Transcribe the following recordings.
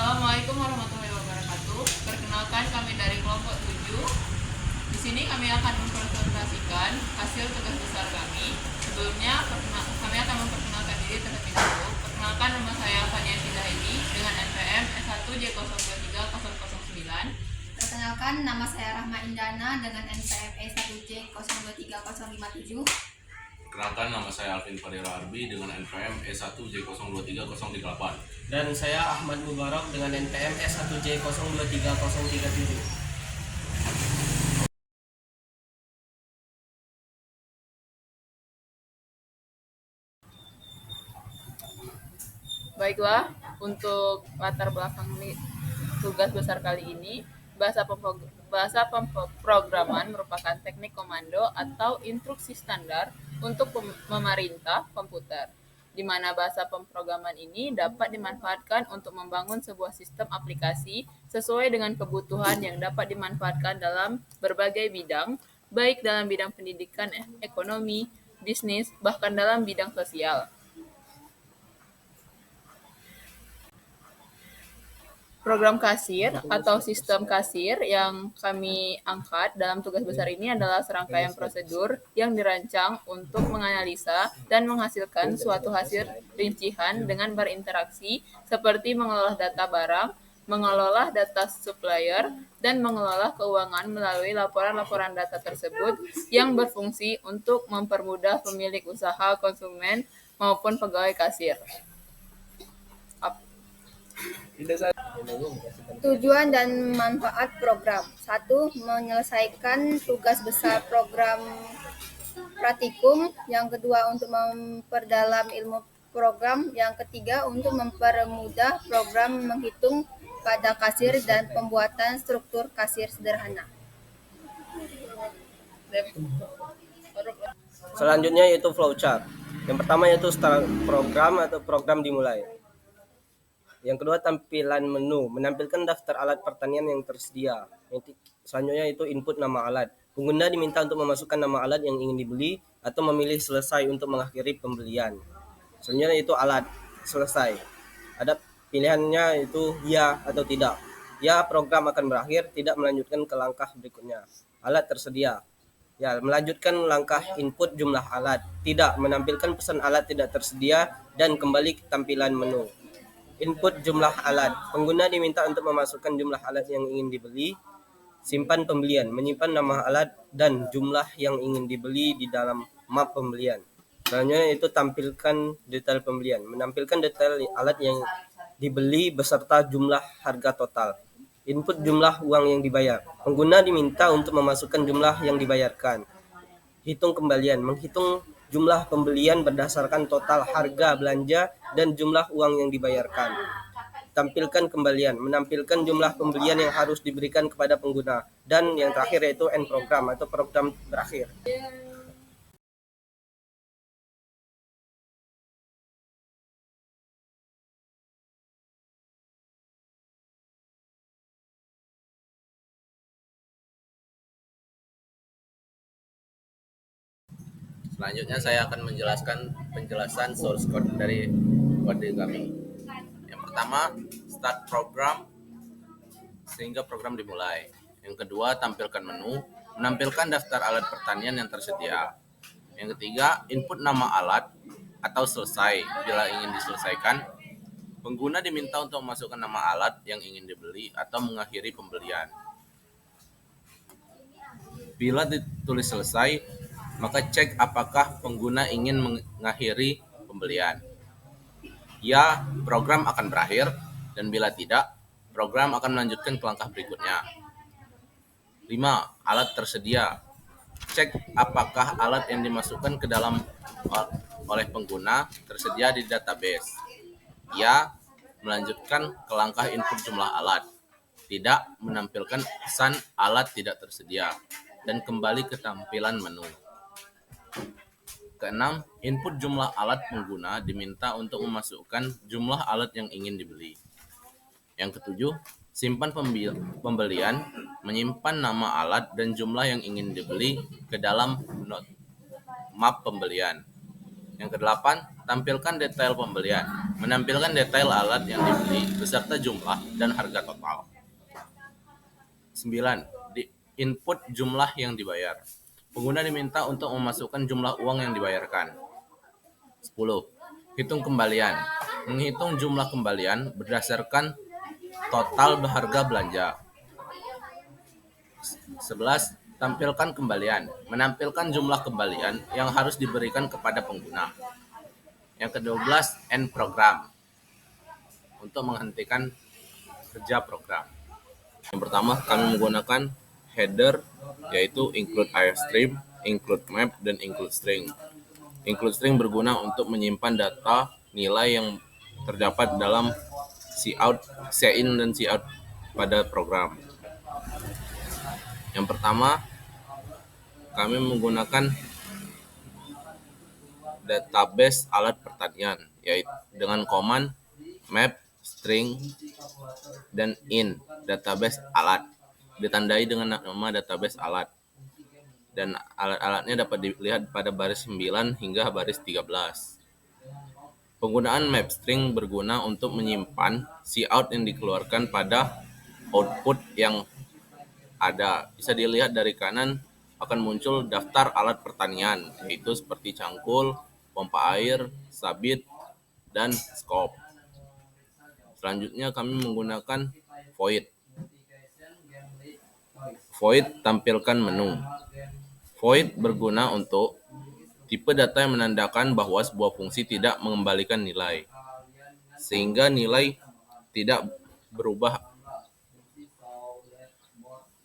Assalamualaikum warahmatullahi wabarakatuh. Perkenalkan kami dari kelompok 7. Di sini kami akan mempresentasikan hasil tugas besar kami. Sebelumnya kami akan memperkenalkan diri terlebih dahulu. Perkenalkan, nama saya Faniati Zahidi dengan NPM S1J0230009. Perkenalkan, nama saya Rahma Indana dengan NPM E1J023057. Perkenalkan, nama saya Alvin Fadera Arbi dengan NPM E1J023038. Dan saya Ahmad Mubarak dengan NPM S1J023037. Baiklah, untuk latar belakang tugas besar kali ini, bahasa pemrograman merupakan teknik komando atau instruksi standar untuk memerintah komputer, di mana bahasa pemrograman ini dapat dimanfaatkan untuk membangun sebuah sistem aplikasi sesuai dengan kebutuhan yang dapat dimanfaatkan dalam berbagai bidang, baik dalam bidang pendidikan, ekonomi, bisnis, bahkan dalam bidang sosial. Program kasir atau sistem kasir yang kami angkat dalam tugas besar ini adalah serangkaian prosedur yang dirancang untuk menganalisa dan menghasilkan suatu hasil rincian dengan berinteraksi seperti mengelola data barang, mengelola data supplier, dan mengelola keuangan melalui laporan-laporan data tersebut yang berfungsi untuk mempermudah pemilik usaha, konsumen, maupun pegawai kasir. Tujuan dan manfaat program. 1. Menyelesaikan tugas besar program praktikum. Yang kedua, untuk memperdalam ilmu program. Yang ketiga, untuk mempermudah program menghitung pada kasir dan pembuatan struktur kasir sederhana. Selanjutnya yaitu flowchart. Yang pertama yaitu start program atau program dimulai. Yang kedua, tampilan menu, menampilkan daftar alat pertanian yang tersedia. Selanjutnya itu input nama alat. Pengguna diminta untuk memasukkan nama alat yang ingin dibeli atau memilih selesai untuk mengakhiri pembelian. Selanjutnya itu alat selesai. Ada pilihannya itu ya atau tidak. Ya, program akan berakhir, tidak melanjutkan ke langkah berikutnya. Alat tersedia. Ya, melanjutkan langkah input jumlah alat. Tidak, menampilkan pesan alat tidak tersedia dan kembali ke tampilan menu. Input jumlah alat. Pengguna diminta untuk memasukkan jumlah alat yang ingin dibeli. Simpan pembelian, menyimpan nama alat dan jumlah yang ingin dibeli di dalam map pembelian. Selanjutnya itu tampilkan detail pembelian, menampilkan detail alat yang dibeli beserta jumlah harga total. Input jumlah uang yang dibayar. Pengguna diminta untuk memasukkan jumlah yang dibayarkan. Hitung kembalian, menghitung jumlah pembelian berdasarkan total harga belanja dan jumlah uang yang dibayarkan. Tampilkan kembalian, menampilkan jumlah pembelian yang harus diberikan kepada pengguna. Dan yang terakhir yaitu end program atau program berakhir. Selanjutnya saya akan menjelaskan penjelasan source code dari kode kami. Yang pertama, start program sehingga program dimulai. Yang kedua, tampilkan menu, menampilkan daftar alat pertanian yang tersedia. Yang ketiga, input nama alat atau selesai bila ingin diselesaikan. Pengguna diminta untuk memasukkan nama alat yang ingin dibeli atau mengakhiri pembelian. Bila ditulis selesai, maka cek apakah pengguna ingin mengakhiri pembelian. Ya, program akan berakhir, dan bila tidak, program akan melanjutkan ke langkah berikutnya. 5. Alat tersedia. Cek apakah alat yang dimasukkan ke dalam oleh pengguna tersedia di database. Ya, melanjutkan ke langkah input jumlah alat. Tidak, menampilkan pesan alat tidak tersedia dan kembali ke tampilan menu. Keenam, input jumlah alat pengguna diminta untuk memasukkan jumlah alat yang ingin dibeli. Yang ketujuh, simpan pembelian, menyimpan nama alat dan jumlah yang ingin dibeli ke dalam map pembelian. Yang kedelapan, tampilkan detail pembelian. Menampilkan detail alat yang dibeli beserta jumlah dan harga total. 9. Input jumlah yang dibayar. Pengguna diminta untuk memasukkan jumlah uang yang dibayarkan. 10. Hitung kembalian. Menghitung jumlah kembalian berdasarkan total harga belanja. 11. Tampilkan kembalian. Menampilkan jumlah kembalian yang harus diberikan kepada pengguna. Yang ke-12, end program. Untuk menghentikan kerja program. Yang pertama, kami menggunakan header, yaitu include airstream, include map, dan include string. Include string berguna untuk menyimpan data nilai yang terdapat dalam cout, cin, dan cout pada program. Yang pertama, kami menggunakan database alat pertanian, yaitu dengan command map, string, dan in database alat. Ditandai dengan nama database alat. Dan alat-alatnya dapat dilihat pada baris 9 hingga baris 13. Penggunaan map string berguna untuk menyimpan cout yang dikeluarkan pada output yang ada. Bisa dilihat dari kanan akan muncul daftar alat pertanian, yaitu seperti cangkul, pompa air, sabit, dan skop. Selanjutnya kami menggunakan void. Void tampilkan menu. Void berguna untuk tipe data yang menandakan bahwa sebuah fungsi tidak mengembalikan nilai, sehingga nilai tidak berubah.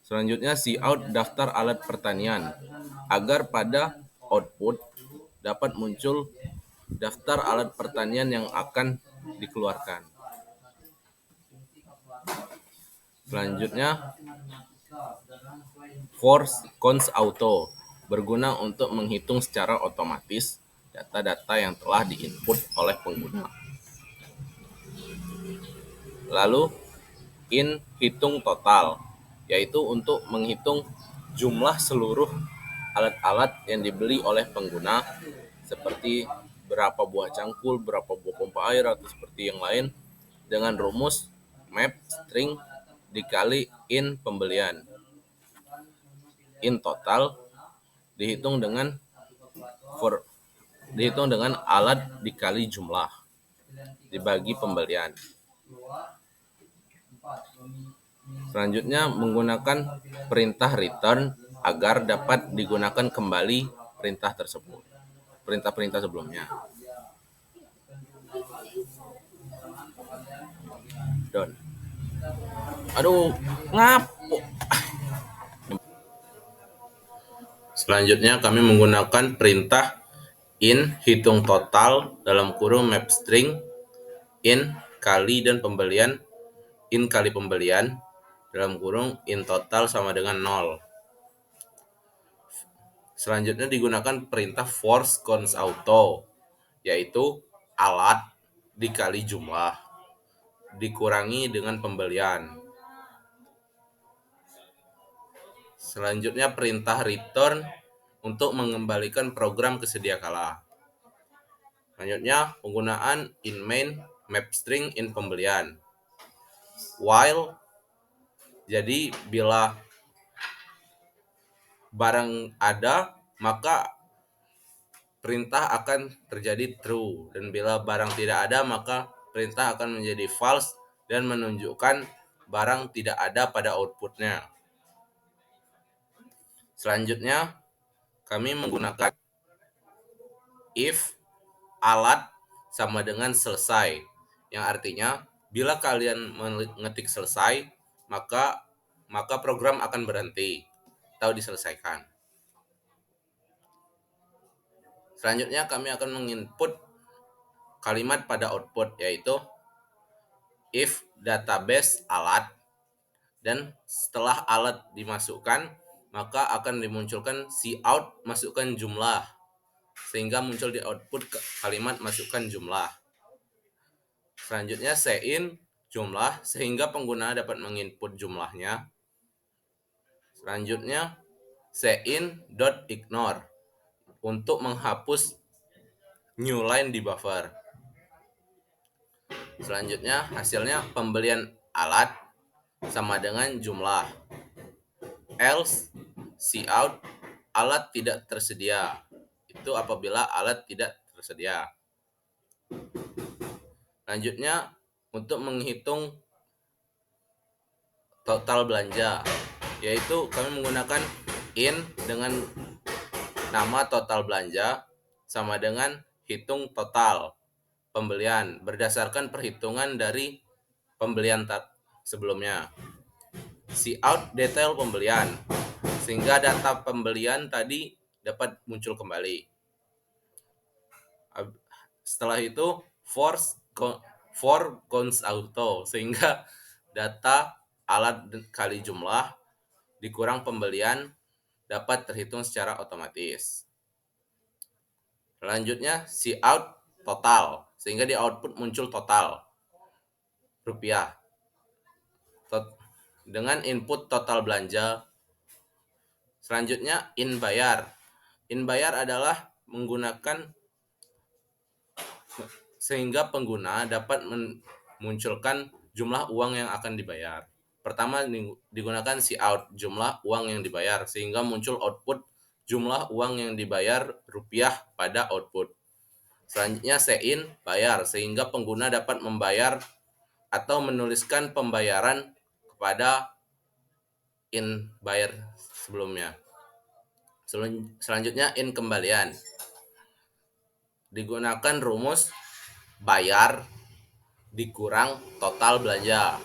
Selanjutnya cout daftar alat pertanian, agar pada output dapat muncul daftar alat pertanian yang akan dikeluarkan. Selanjutnya for cons auto berguna untuk menghitung secara otomatis data-data yang telah diinput oleh pengguna. Lalu in hitung total, yaitu untuk menghitung jumlah seluruh alat-alat yang dibeli oleh pengguna, seperti berapa buah cangkul, berapa buah pompa air, atau seperti yang lain, dengan rumus map string dikali in pembelian. In total dihitung dengan alat dikali jumlah dibagi pembelian. Selanjutnya menggunakan perintah return agar dapat digunakan kembali perintah sebelumnya. Done. Aduh, ngapu. Selanjutnya kami menggunakan perintah in hitung total dalam kurung map string in kali dan pembelian, in kali pembelian dalam kurung in total sama dengan 0. Selanjutnya digunakan perintah force cons auto, yaitu alat dikali jumlah dikurangi dengan pembelian. Selanjutnya perintah return untuk mengembalikan program ke sedia kala. Selanjutnya penggunaan in main map string in pembelian. While, jadi bila barang ada maka perintah akan terjadi true, dan bila barang tidak ada maka perintah akan menjadi false dan menunjukkan barang tidak ada pada outputnya. Selanjutnya kami menggunakan if alat sama dengan selesai, yang artinya bila kalian mengetik selesai maka program akan berhenti atau diselesaikan. Selanjutnya kami akan menginput kalimat pada output, yaitu if database alat, dan setelah alat dimasukkan maka akan dimunculkan cout masukkan jumlah, sehingga muncul di output kalimat masukkan jumlah. Selanjutnya cin jumlah, sehingga pengguna dapat menginput jumlahnya. Selanjutnya cin.ignore untuk menghapus new line di buffer. Selanjutnya hasilnya pembelian alat sama dengan jumlah. Else cout alat tidak tersedia. Itu apabila alat tidak tersedia. Selanjutnya untuk menghitung total belanja, yaitu kami menggunakan in dengan nama total belanja sama dengan hitung total pembelian berdasarkan perhitungan dari pembelian sebelumnya. Cout detail pembelian, sehingga data pembelian tadi dapat muncul kembali. Setelah itu for cons auto, sehingga data alat kali jumlah dikurang pembelian dapat terhitung secara otomatis. Selanjutnya cout total, sehingga di output muncul total rupiah dengan input total belanja. Selanjutnya in bayar. In bayar adalah menggunakan sehingga pengguna dapat memunculkan jumlah uang yang akan dibayar. Pertama digunakan cout jumlah uang yang dibayar, sehingga muncul output jumlah uang yang dibayar rupiah pada output. Selanjutnya in bayar, sehingga pengguna dapat membayar atau menuliskan pembayaran kepada in bayar sebelumnya. Selanjutnya in kembalian. Digunakan rumus bayar dikurang total belanja.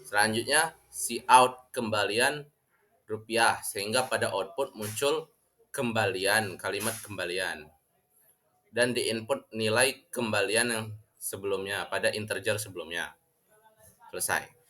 Selanjutnya cout kembalian rupiah, sehingga pada output muncul kembalian, kalimat kembalian. Dan di input nilai kembalian yang sebelumnya pada integer sebelumnya. Selesai.